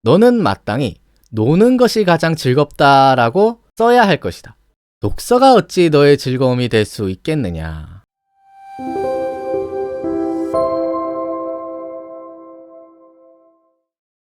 너는 마땅히 노는 것이 가장 즐겁다라고 써야 할 것이다. 독서가 어찌 너의 즐거움이 될 수 있겠느냐.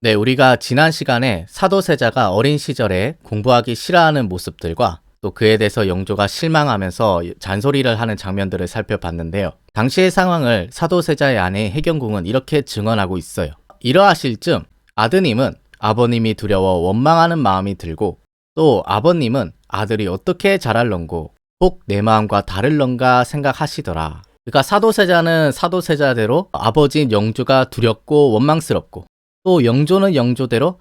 네, 우리가 지난 시간에 사도세자가 어린 시절에 공부하기 싫어하는 모습들과 또 그에 대해서 영조가 실망하면서 잔소리를 하는 장면들을 살펴봤는데요. 당시의 상황을 사도세자의 아내 해경궁은 이렇게 증언하고 있어요. 이러하실 즈음 아드님은 아버님이 두려워 원망하는 마음이 들고 또 아버님은 아들이 어떻게 자랄런고 혹 내 마음과 다를런가 생각하시더라. 그러니까 사도세자는 사도세자대로 아버지인 영조가 두렵고 원망스럽고 또 영조는 영조대로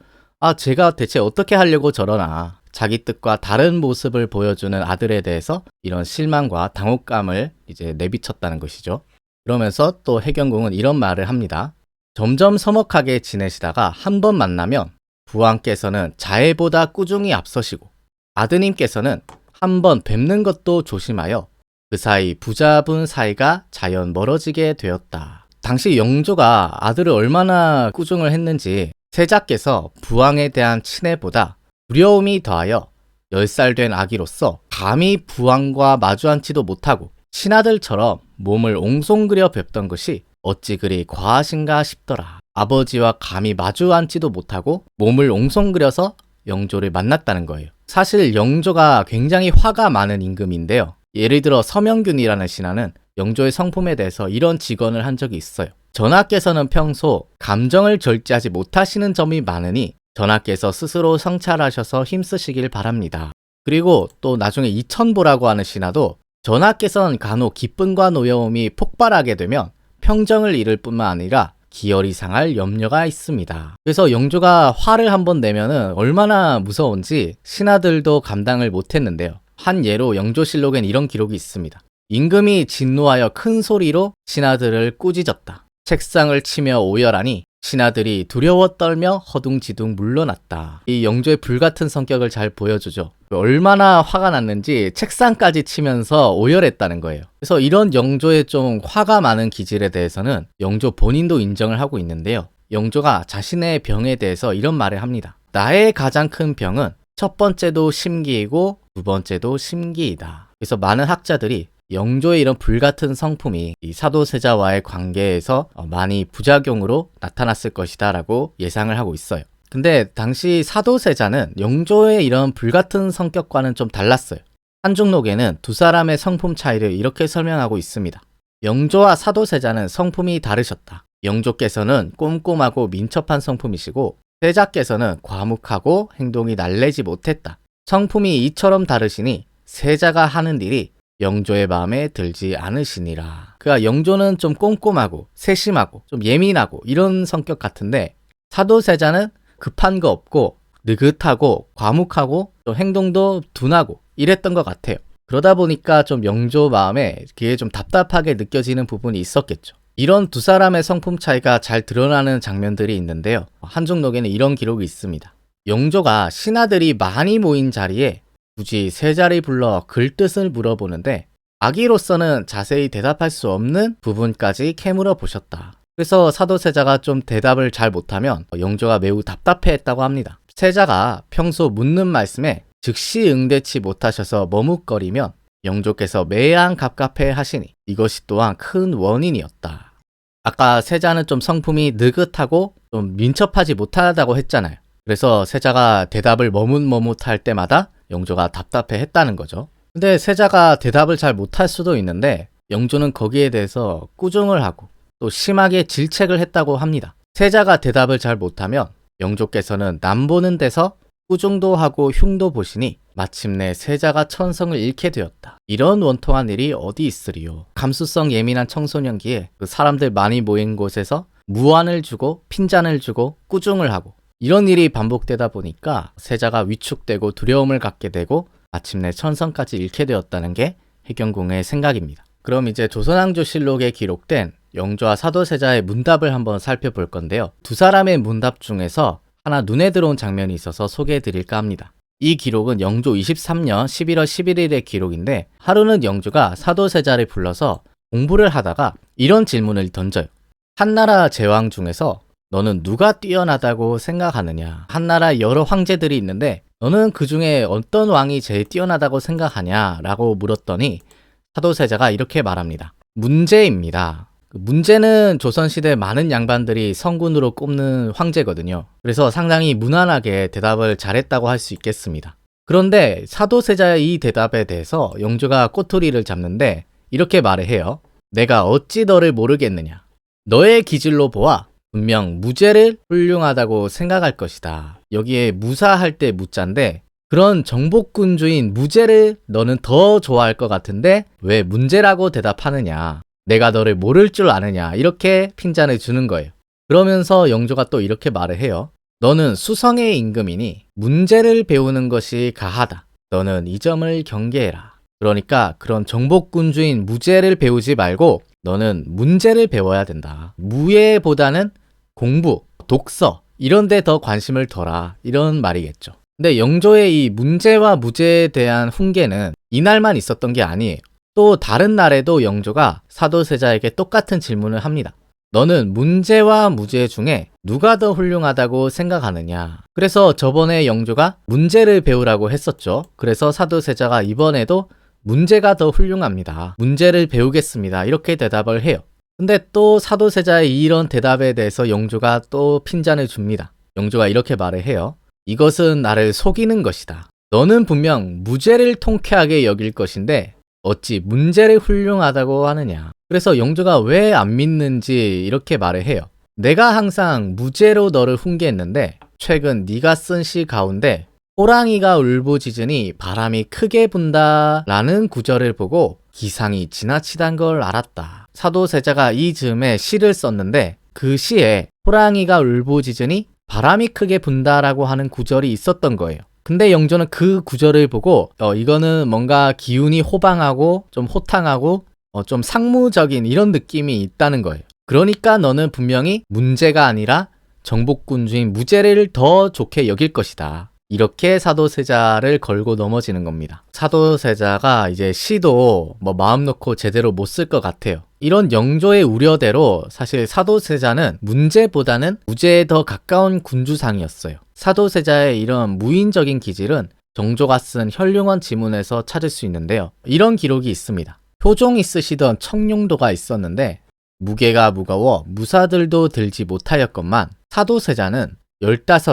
제가 대체 어떻게 하려고 저러나 자기 뜻과 다른 모습을 보여주는 아들에 대해서 이런 실망과 당혹감을 이제 내비쳤다는 것이죠. 그러면서 또 해경궁은 이런 말을 합니다. 점점 서먹하게 지내시다가 한 번 만나면 부왕께서는 자애보다 꾸중이 앞서시고 아드님께서는 한 번 뵙는 것도 조심하여 그 사이 부자분 사이가 자연 멀어지게 되었다. 당시 영조가 아들을 얼마나 꾸중을 했는지 세자께서 부왕에 대한 친애보다 두려움이 더하여 10살 된 아기로서 감히 부왕과 마주 앉지도 못하고 신하들처럼 몸을 옹송그려 뵙던 것이 어찌 그리 과하신가 싶더라. 아버지와 감히 마주 앉지도 못하고 몸을 옹송그려서 영조를 만났다는 거예요. 사실 영조가 굉장히 화가 많은 임금인데요. 예를 들어 서명균이라는 신하는 영조의 성품에 대해서 이런 직언을 한 적이 있어요. 전하께서는 평소 감정을 절제하지 못하시는 점이 많으니 전하께서 스스로 성찰하셔서 힘쓰시길 바랍니다. 그리고 또 나중에 이천보라고 하는 신하도 전하께서는 간혹 기쁨과 노여움이 폭발하게 되면 평정을 잃을 뿐만 아니라 기혈이 상할 염려가 있습니다. 그래서 영조가 화를 한번 내면은 얼마나 무서운지 신하들도 감당을 못했는데요. 한 예로 영조실록엔 이런 기록이 있습니다. 임금이 진노하여 큰 소리로 신하들을 꾸짖었다. 책상을 치며 오열하니 신하들이 두려워 떨며 허둥지둥 물러났다. 이 영조의 불같은 성격을 잘 보여주죠. 얼마나 화가 났는지 책상까지 치면서 오열했다는 거예요. 그래서 이런 영조의 좀 화가 많은 기질에 대해서는 영조 본인도 인정을 하고 있는데요. 영조가 자신의 병에 대해서 이런 말을 합니다. 나의 가장 큰 병은 첫 번째도 심기이고 두 번째도 심기이다. 그래서 많은 학자들이 영조의 이런 불같은 성품이 이 사도세자와의 관계에서 많이 부작용으로 나타났을 것이다 라고 예상을 하고 있어요. 근데 당시 사도세자는 영조의 이런 불같은 성격과는 좀 달랐어요. 한중록에는 두 사람의 성품 차이를 이렇게 설명하고 있습니다. 영조와 사도세자는 성품이 다르셨다. 영조께서는 꼼꼼하고 민첩한 성품이시고 세자께서는 과묵하고 행동이 날래지 못했다. 성품이 이처럼 다르시니 세자가 하는 일이 영조의 마음에 들지 않으시니라. 그러니까 영조는 좀 꼼꼼하고 세심하고 좀 예민하고 이런 성격 같은데 사도세자는 급한 거 없고 느긋하고 과묵하고 좀 행동도 둔하고 이랬던 것 같아요. 그러다 보니까 좀 영조 마음에 그게 좀 답답하게 느껴지는 부분이 있었겠죠. 이런 두 사람의 성품 차이가 잘 드러나는 장면들이 있는데요. 한중록에는 이런 기록이 있습니다. 영조가 신하들이 많이 모인 자리에 굳이 세자를 불러 글뜻을 물어보는데 아기로서는 자세히 대답할 수 없는 부분까지 캐물어 보셨다. 그래서 사도세자가 좀 대답을 잘 못하면 영조가 매우 답답해했다고 합니다. 세자가 평소 묻는 말씀에 즉시 응대치 못하셔서 머뭇거리면 영조께서 매양 갑갑해 하시니 이것이 또한 큰 원인이었다. 아까 세자는 좀 성품이 느긋하고 좀 민첩하지 못하다고 했잖아요. 그래서 세자가 대답을 머뭇할 때마다 영조가 답답해 했다는 거죠. 근데 세자가 대답을 잘 못할 수도 있는데 영조는 거기에 대해서 꾸중을 하고 또 심하게 질책을 했다고 합니다. 세자가 대답을 잘 못하면 영조께서는 남보는 데서 꾸중도 하고 흉도 보시니 마침내 세자가 천성을 잃게 되었다. 이런 원통한 일이 어디 있으리요. 감수성 예민한 청소년기에 그 사람들 많이 모인 곳에서 무안을 주고 핀잔을 주고 꾸중을 하고 이런 일이 반복되다 보니까 세자가 위축되고 두려움을 갖게 되고 마침내 천성까지 잃게 되었다는 게 해경궁의 생각입니다. 그럼 이제 조선왕조실록에 기록된 영조와 사도세자의 문답을 한번 살펴볼 건데요. 두 사람의 문답 중에서 하나 눈에 들어온 장면이 있어서 소개해 드릴까 합니다. 이 기록은 영조 23년 11월 11일의 기록인데 하루는 영조가 사도세자를 불러서 공부를 하다가 이런 질문을 던져요. 한나라 제왕 중에서 너는 누가 뛰어나다고 생각하느냐? 한나라에 여러 황제들이 있는데 너는 그 중에 어떤 왕이 제일 뛰어나다고 생각하냐? 라고 물었더니 사도세자가 이렇게 말합니다. 문제입니다. 문제는 조선시대 많은 양반들이 성군으로 꼽는 황제거든요. 그래서 상당히 무난하게 대답을 잘했다고 할 수 있겠습니다. 그런데 사도세자의 이 대답에 대해서 영조가 꼬투리를 잡는데 이렇게 말을 해요. 내가 어찌 너를 모르겠느냐. 너의 기질로 보아 분명 무제를 훌륭하다고 생각할 것이다. 여기에 무사할 때 무자인데 그런 정복군주인 무제를 너는 더 좋아할 것 같은데 왜 문제라고 대답하느냐. 내가 너를 모를 줄 아느냐. 이렇게 핀잔을 주는 거예요. 그러면서 영조가 또 이렇게 말을 해요. 너는 수성의 임금이니 문제를 배우는 것이 가하다. 너는 이 점을 경계해라. 그러니까 그런 정복군주인 무제를 배우지 말고 너는 문제를 배워야 된다. 무예보다는 공부, 독서 이런 데 더 관심을 둬라. 이런 말이겠죠. 근데 영조의 이 문제와 무제에 대한 훈계는 이날만 있었던 게 아니에요. 또 다른 날에도 영조가 사도세자에게 똑같은 질문을 합니다. 너는 문제와 무제 중에 누가 더 훌륭하다고 생각하느냐? 그래서 저번에 영조가 문제를 배우라고 했었죠. 그래서 사도세자가 이번에도 문제가 더 훌륭합니다. 문제를 배우겠습니다. 이렇게 대답을 해요. 근데 또 사도세자의 이런 대답에 대해서 영조가 또 핀잔을 줍니다. 영조가 이렇게 말을 해요. 이것은 나를 속이는 것이다. 너는 분명 무제를 통쾌하게 여길 것인데 어찌 문제를 훌륭하다고 하느냐. 그래서 영조가 왜 안 믿는지 이렇게 말을 해요. 내가 항상 무제로 너를 훈계했는데 최근 네가 쓴 시 가운데 호랑이가 울부짖으니 바람이 크게 분다 라는 구절을 보고 기상이 지나치단 걸 알았다. 사도세자가 이 즈음에 시를 썼는데 그 시에 호랑이가 울부짖으니 바람이 크게 분다라고 하는 구절이 있었던 거예요. 근데 영조는 그 구절을 보고 이거는 뭔가 기운이 호방하고 좀 호탕하고 좀 상무적인 이런 느낌이 있다는 거예요. 그러니까 너는 분명히 문제가 아니라 정복군주인 무제를 더 좋게 여길 것이다. 이렇게 사도세자를 걸고 넘어지는 겁니다. 사도세자가 이제 시도 마음 놓고 제대로 못 쓸 것 같아요. 이런 영조의 우려대로 사실 사도세자는 문제보다는 무제에 더 가까운 군주상이었어요. 사도세자의 이런 무인적인 기질은 정조가 쓴 현룡원 지문에서 찾을 수 있는데요. 이런 기록이 있습니다. 효종이 쓰시던 청룡도가 있었는데 무게가 무거워 무사들도 들지 못하였건만 사도세자는 15,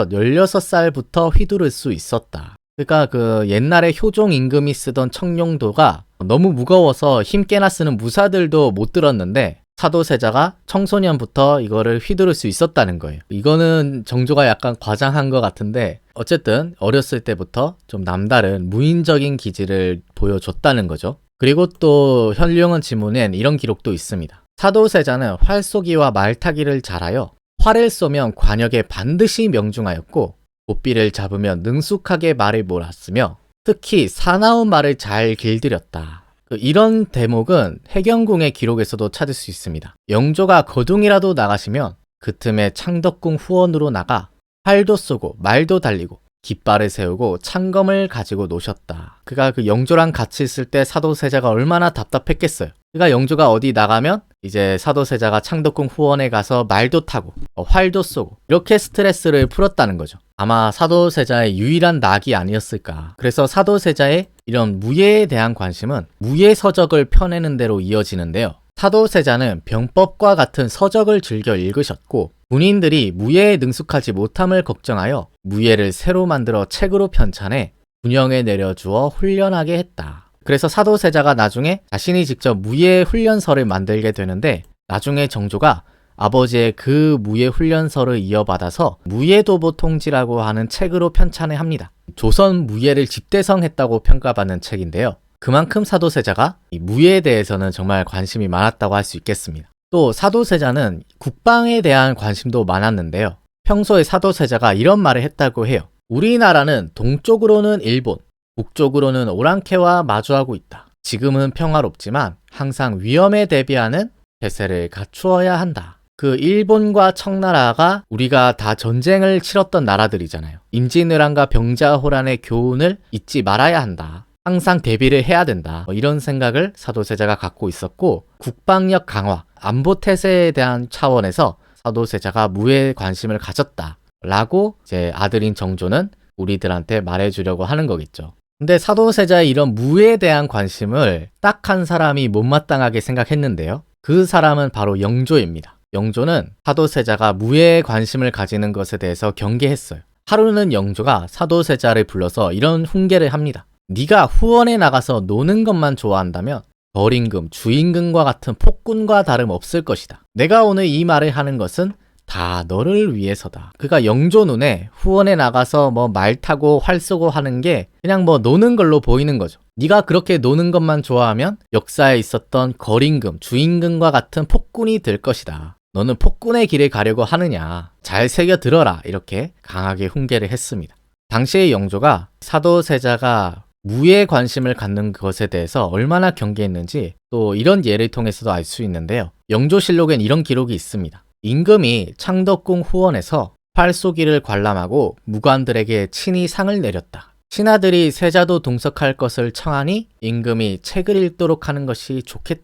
16살부터 휘두를 수 있었다. 그러니까 그 옛날에 효종 임금이 쓰던 청룡도가 너무 무거워서 힘께나 쓰는 무사들도 못 들었는데 사도세자가 청소년부터 이거를 휘두를 수 있었다는 거예요. 이거는 정조가 약간 과장한 것 같은데 어쨌든 어렸을 때부터 좀 남다른 무인적인 기질을 보여줬다는 거죠. 그리고 또 현룡원 지문엔 이런 기록도 있습니다. 사도세자는 활쏘기와 말타기를 잘하여 활을 쏘면 관역에 반드시 명중하였고 고삐를 잡으면 능숙하게 말을 몰았으며 특히 사나운 말을 잘 길들였다. 이런 대목은 해경궁의 기록에서도 찾을 수 있습니다. 영조가 거둥이라도 나가시면 그 틈에 창덕궁 후원으로 나가 활도 쏘고 말도 달리고 깃발을 세우고 창검을 가지고 노셨다. 그가 그 영조랑 같이 있을 때 사도세자가 얼마나 답답했겠어요. 그러니까 영조가 어디 나가면 이제 사도세자가 창덕궁 후원에 가서 말도 타고 활도 쏘고 이렇게 스트레스를 풀었다는 거죠. 아마 사도세자의 유일한 낙이 아니었을까. 그래서 사도세자의 이런 무예에 대한 관심은 무예 서적을 펴내는 대로 이어지는데요. 사도세자는 병법과 같은 서적을 즐겨 읽으셨고 군인들이 무예에 능숙하지 못함을 걱정하여 무예를 새로 만들어 책으로 편찬해 군영에 내려주어 훈련하게 했다. 그래서 사도세자가 나중에 자신이 직접 무예 훈련서를 만들게 되는데 나중에 정조가 아버지의 그 무예 훈련서를 이어받아서 무예도보 통지라고 하는 책으로 편찬을 합니다. 조선 무예를 집대성했다고 평가받는 책인데요. 그만큼 사도세자가 이 무예에 대해서는 정말 관심이 많았다고 할 수 있겠습니다. 또 사도세자는 국방에 대한 관심도 많았는데요. 평소에 사도세자가 이런 말을 했다고 해요. 우리나라는 동쪽으로는 일본, 북쪽으로는 오랑캐와 마주하고 있다. 지금은 평화롭지만 항상 위험에 대비하는 태세를 갖추어야 한다. 그 일본과 청나라가 우리가 다 전쟁을 치렀던 나라들이잖아요. 임진왜란과 병자호란의 교훈을 잊지 말아야 한다. 항상 대비를 해야 된다. 이런 생각을 사도세자가 갖고 있었고 국방력 강화, 안보 태세에 대한 차원에서 사도세자가 무에 관심을 가졌다 라고 이제 아들인 정조는 우리들한테 말해주려고 하는 거겠죠. 근데 사도세자의 이런 무에 대한 관심을 딱 한 사람이 못마땅하게 생각했는데요. 그 사람은 바로 영조입니다. 영조는 사도세자가 무에 관심을 가지는 것에 대해서 경계했어요. 하루는 영조가 사도세자를 불러서 이런 훈계를 합니다. 네가 후원에 나가서 노는 것만 좋아한다면 벌임금, 주임금과 같은 폭군과 다름없을 것이다. 내가 오늘 이 말을 하는 것은 다 너를 위해서다. 그가 영조 눈에 후원에 나가서 뭐 말 타고 활 쏘고 하는 게 그냥 뭐 노는 걸로 보이는 거죠. 네가 그렇게 노는 것만 좋아하면 역사에 있었던 거림금, 주임금과 같은 폭군이 될 것이다. 너는 폭군의 길에 가려고 하느냐. 잘 새겨 들어라. 이렇게 강하게 훈계를 했습니다. 당시의 영조가 사도세자가 무에 관심을 갖는 것에 대해서 얼마나 경계했는지 또 이런 예를 통해서도 알 수 있는데요. 영조실록엔 이런 기록이 있습니다. 임금이 창덕궁 후원에서 활쏘기를 관람하고 무관들에게 친히 상을 내렸다. 신하들이 세자도 동석할 것을 청하니 임금이 책을 읽도록 하는 것이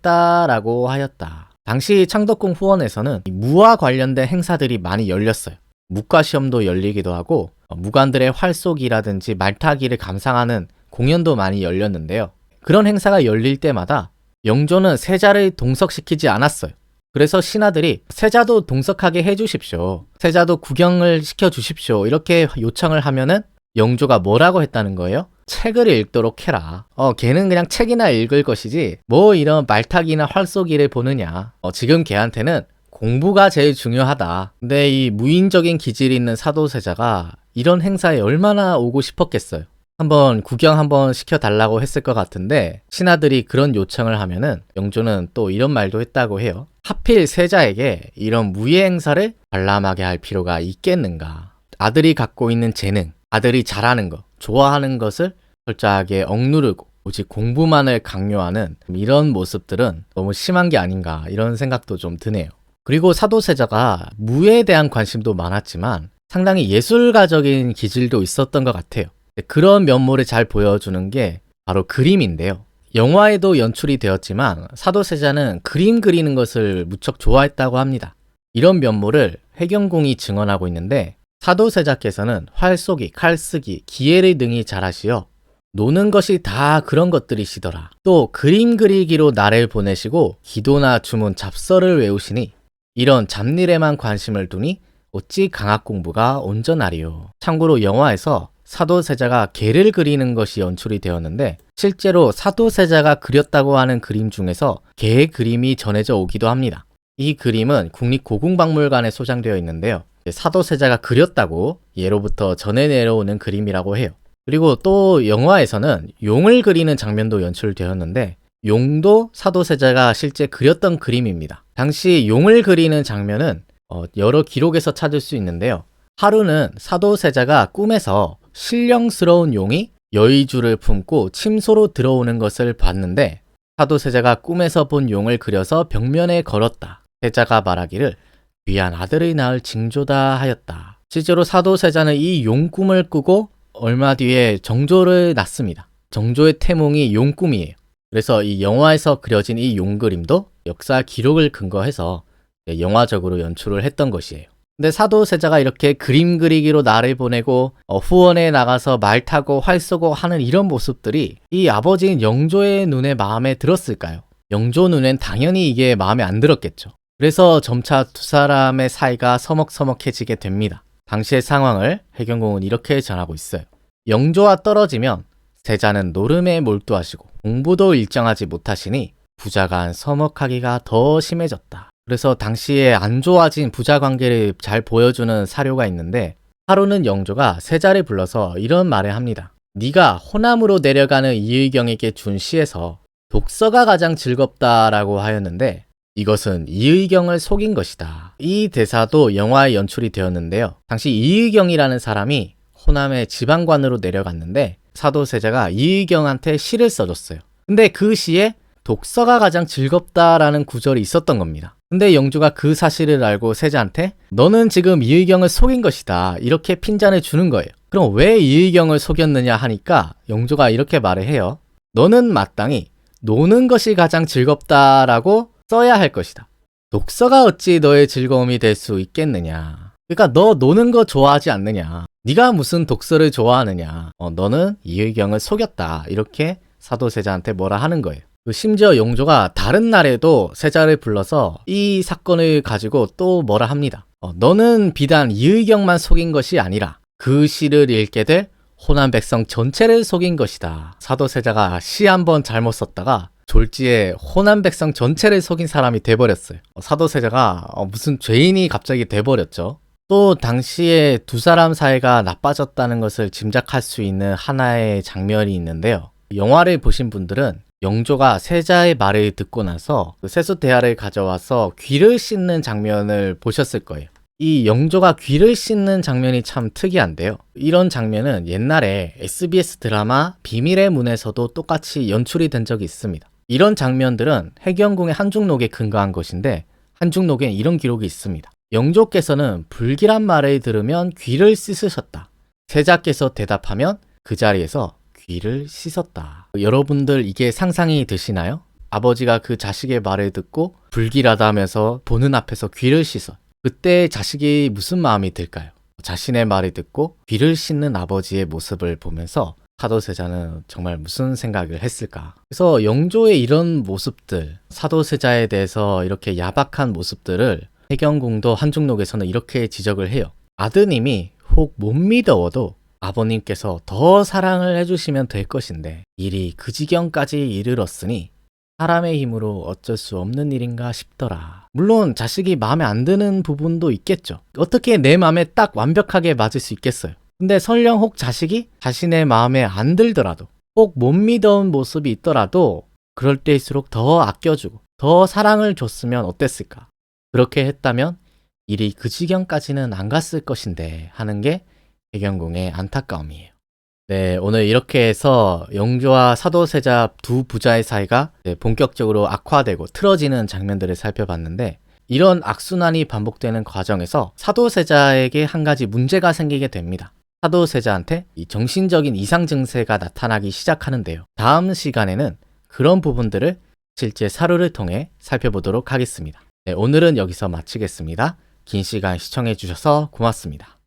좋겠다라고 하였다. 당시 창덕궁 후원에서는 무와 관련된 행사들이 많이 열렸어요. 묵과시험도 열리기도 하고 무관들의 활쏘기라든지 말타기를 감상하는 공연도 많이 열렸는데요. 그런 행사가 열릴 때마다 영조는 세자를 동석시키지 않았어요. 그래서 신하들이 세자도 동석하게 해주십시오. 세자도 구경을 시켜주십시오. 이렇게 요청을 하면은 영조가 뭐라고 했다는 거예요? 책을 읽도록 해라. 걔는 그냥 책이나 읽을 것이지 뭐 이런 말타기나 활쏘기를 보느냐. 지금 걔한테는 공부가 제일 중요하다. 근데 이 무인적인 기질이 있는 사도세자가 이런 행사에 얼마나 오고 싶었겠어요. 한번 구경 한번 시켜달라고 했을 것 같은데 신하들이 그런 요청을 하면은 영조는 또 이런 말도 했다고 해요. 하필 세자에게 이런 무예 행사를 관람하게 할 필요가 있겠는가. 아들이 갖고 있는 재능, 아들이 잘하는 것, 좋아하는 것을 철저하게 억누르고 오직 공부만을 강요하는 이런 모습들은 너무 심한 게 아닌가 이런 생각도 좀 드네요. 그리고 사도세자가 무에 대한 관심도 많았지만 상당히 예술가적인 기질도 있었던 것 같아요. 그런 면모를 잘 보여주는 게 바로 그림인데요. 영화에도 연출이 되었지만 사도세자는 그림 그리는 것을 무척 좋아했다고 합니다. 이런 면모를 해경궁이 증언하고 있는데 사도세자께서는 활쏘기, 칼쓰기, 기예를 능히 잘하시어 노는 것이 다 그런 것들이시더라. 또 그림 그리기로 날을 보내시고 기도나 주문, 잡서를 외우시니 이런 잡일에만 관심을 두니 어찌 강학 공부가 온전하리요. 참고로 영화에서 사도세자가 개를 그리는 것이 연출이 되었는데 실제로 사도세자가 그렸다고 하는 그림 중에서 개의 그림이 전해져 오기도 합니다. 이 그림은 국립고궁박물관에 소장되어 있는데요. 사도세자가 그렸다고 예로부터 전해 내려오는 그림이라고 해요. 그리고 또 영화에서는 용을 그리는 장면도 연출되었는데 용도 사도세자가 실제 그렸던 그림입니다. 당시 용을 그리는 장면은 여러 기록에서 찾을 수 있는데요. 하루는 사도세자가 꿈에서 신령스러운 용이 여의주를 품고 침소로 들어오는 것을 봤는데 사도세자가 꿈에서 본 용을 그려서 벽면에 걸었다. 세자가 말하기를 귀한 아들을 낳을 징조다 하였다. 실제로 사도세자는 이 용 꿈을 꾸고 얼마 뒤에 정조를 낳습니다. 정조의 태몽이 용 꿈이에요. 그래서 이 영화에서 그려진 이 용 그림도 역사 기록을 근거해서 영화적으로 연출을 했던 것이에요. 근데 사도세자가 이렇게 그림 그리기로 날을 보내고 후원에 나가서 말 타고 활 쏘고 하는 이런 모습들이 이 아버지인 영조의 눈에 마음에 들었을까요? 영조 눈엔 당연히 이게 마음에 안 들었겠죠. 그래서 점차 두 사람의 사이가 서먹서먹해지게 됩니다. 당시의 상황을 해경궁은 이렇게 전하고 있어요. 영조와 떨어지면 세자는 노름에 몰두하시고 공부도 일정하지 못하시니 부자간 서먹하기가 더 심해졌다. 그래서 당시에 안 좋아진 부자 관계를 잘 보여주는 사료가 있는데 하루는 영조가 세자를 불러서 이런 말을 합니다. 네가 호남으로 내려가는 이의경에게 준 시에서 독서가 가장 즐겁다라고 하였는데 이것은 이의경을 속인 것이다. 이 대사도 영화에 연출이 되었는데요. 당시 이의경이라는 사람이 호남의 지방관으로 내려갔는데 사도세자가 이의경한테 시를 써줬어요. 근데 그 시에 독서가 가장 즐겁다라는 구절이 있었던 겁니다. 근데 영조가 그 사실을 알고 세자한테 너는 지금 이의경을 속인 것이다 이렇게 핀잔을 주는 거예요. 그럼 왜 이의경을 속였느냐 하니까 영조가 이렇게 말을 해요. 너는 마땅히 노는 것이 가장 즐겁다라고 써야 할 것이다. 독서가 어찌 너의 즐거움이 될 수 있겠느냐. 그러니까 너 노는 거 좋아하지 않느냐. 네가 무슨 독서를 좋아하느냐. 너는 이의경을 속였다. 이렇게 사도세자한테 뭐라 하는 거예요. 심지어 용조가 다른 날에도 세자를 불러서 이 사건을 가지고 또 뭐라 합니다. 너는 비단 이의경만 속인 것이 아니라 그 시를 읽게 될 호남 백성 전체를 속인 것이다. 사도세자가 시 한 번 잘못 썼다가 졸지에 호남 백성 전체를 속인 사람이 돼버렸어요. 사도세자가 무슨 죄인이 갑자기 돼버렸죠. 또 당시에 두 사람 사이가 나빠졌다는 것을 짐작할 수 있는 하나의 장면이 있는데요. 영화를 보신 분들은 영조가 세자의 말을 듣고 나서 그 세숫대야를 가져와서 귀를 씻는 장면을 보셨을 거예요. 이 영조가 귀를 씻는 장면이 참 특이한데요. 이런 장면은 옛날에 SBS 드라마 비밀의 문에서도 똑같이 연출이 된 적이 있습니다. 이런 장면들은 해경궁의 한중록에 근거한 것인데 한중록엔 이런 기록이 있습니다. 영조께서는 불길한 말을 들으면 귀를 씻으셨다. 세자께서 대답하면 그 자리에서 귀를 씻었다. 여러분들 이게 상상이 되시나요? 아버지가 그 자식의 말을 듣고 불길하다 하면서 보는 앞에서 귀를 씻어. 그때 자식이 무슨 마음이 들까요? 자신의 말을 듣고 귀를 씻는 아버지의 모습을 보면서 사도세자는 정말 무슨 생각을 했을까? 그래서 영조의 이런 모습들, 사도세자에 대해서 이렇게 야박한 모습들을 해경궁도 한중록에서는 이렇게 지적을 해요. 아드님이 혹 못 믿어워도 아버님께서 더 사랑을 해주시면 될 것인데 일이 그 지경까지 이르렀으니 사람의 힘으로 어쩔 수 없는 일인가 싶더라. 물론 자식이 마음에 안 드는 부분도 있겠죠. 어떻게 내 마음에 딱 완벽하게 맞을 수 있겠어요. 근데 설령 혹 자식이 자신의 마음에 안 들더라도 혹 못 믿어온 모습이 있더라도 그럴 때일수록 더 아껴주고 더 사랑을 줬으면 어땠을까. 그렇게 했다면 일이 그 지경까지는 안 갔을 것인데 하는 게 해경궁의 안타까움이에요. 네, 오늘 이렇게 해서 영조와 사도세자 두 부자의 사이가 본격적으로 악화되고 틀어지는 장면들을 살펴봤는데 이런 악순환이 반복되는 과정에서 사도세자에게 한 가지 문제가 생기게 됩니다. 사도세자한테 이 정신적인 이상 증세가 나타나기 시작하는데요. 다음 시간에는 그런 부분들을 실제 사료를 통해 살펴보도록 하겠습니다. 네, 오늘은 여기서 마치겠습니다. 긴 시간 시청해 주셔서 고맙습니다.